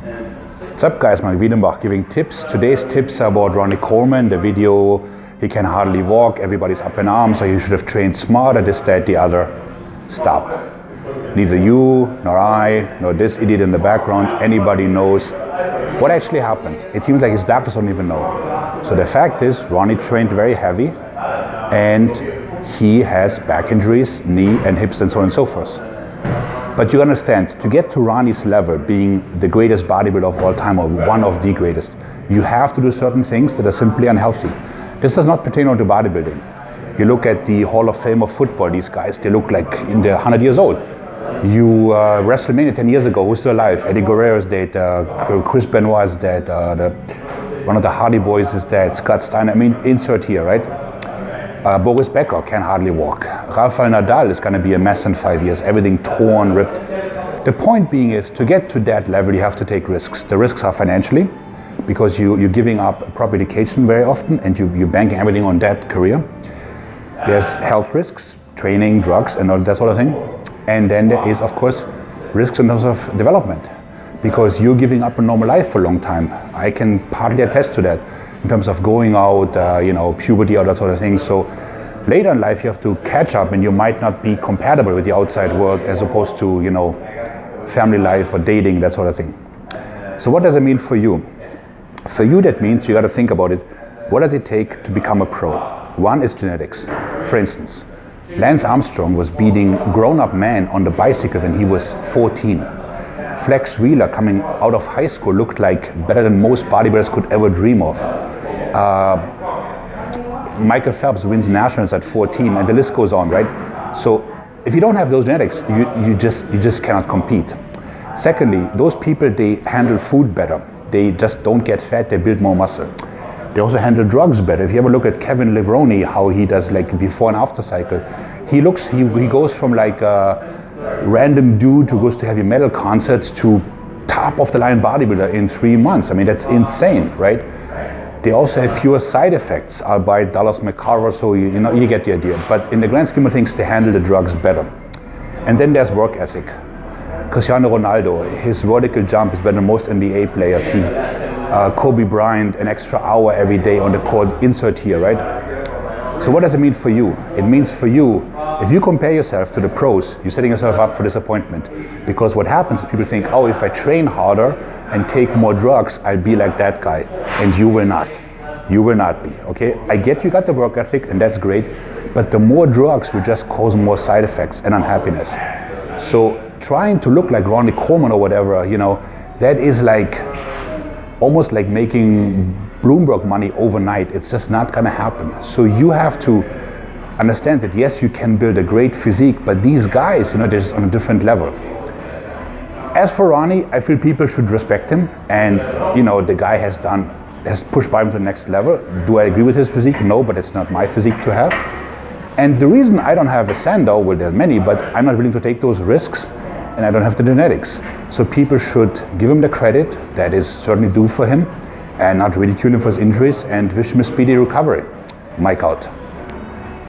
What's up guys, Maik Wiedenbach giving tips. Today's tips are about Ronnie Coleman, the video, he can hardly walk, everybody's up in arms, so you should have trained smarter, this, that, the other. Stop. Neither you, nor I, nor this idiot in the background, anybody knows what actually happened. It seems like his doctors don't even know. So the fact is, Ronnie trained very heavy and he has back injuries, knee and hips and so on and so forth. But you understand, to get to Ronnie's level, being the greatest bodybuilder of all time or one of the greatest, you have to do certain things that are simply unhealthy. This does not pertain to bodybuilding. You look at the Hall of Fame of football, these guys, they look like they're 100 years old. You WrestleMania 10 years ago, who's still alive? Eddie Guerrero's dead, Chris Benoit's dead, one of the Hardy Boys is dead, Scott Steiner, I mean, insert here, right? Boris Becker can hardly walk. Rafael Nadal is going to be a mess in 5 years, everything torn, ripped. The point being is, to get to that level, you have to take risks. The risks are financially, because you're giving up a proper education very often, and you're banking everything on that career. There's health risks, training, drugs, and all that sort of thing. And then there is, of course, risks in terms of development, because you're giving up a normal life for a long time. I can partly attest to that, in terms of going out, puberty, all that sort of thing. So later in life, you have to catch up, and you might not be compatible with the outside world, as opposed to, family life or dating, that sort of thing. So what does it mean for you? For you, that means you got to think about it. What does it take to become a pro? One is genetics. For instance, Lance Armstrong was beating grown-up men on the bicycle when he was 14. Flex Wheeler, coming out of high school, looked like better than most bodybuilders could ever dream of. Michael Phelps wins nationals at 14, and the list goes on, right? So if you don't have those genetics, you just cannot compete. Secondly, those people, they handle food better. They just don't get fat, they build more muscle. They also handle drugs better. If you ever look at Kevin Levrone, how he does like before and after cycle, he goes from like a random dude who goes to heavy metal concerts to top of the line bodybuilder in 3 months. I mean, that's insane, right? They also have fewer side effects, albeit Dallas McCarver, so you get the idea. But in the grand scheme of things, they handle the drugs better. And then there's work ethic. Cristiano Ronaldo, his vertical jump is better than most NBA players. Kobe Bryant, an extra hour every day on the court, insert here, right? So what does it mean for you? It means for you, if you compare yourself to the pros, you're setting yourself up for disappointment. Because what happens is people think, oh, if I train harder and take more drugs, I'll be like that guy. And you will not. You will not be, okay? I get you got the work ethic, and that's great, but the more drugs will just cause more side effects and unhappiness. So trying to look like Ronnie Coleman or whatever, that is like almost like making Bloomberg money overnight. It's just not gonna happen. So you have to understand that yes, you can build a great physique, but these guys, they're just on a different level. As for Ronnie, I feel people should respect him, and the guy has pushed by him to the next level. Do I agree with his physique? No, but it's not my physique to have. And the reason I don't have a Sandow, well, there's many, but I'm not willing to take those risks, and I don't have the genetics. So people should give him the credit that is certainly due for him, and not ridicule him for his injuries, and wish him a speedy recovery. Mike out.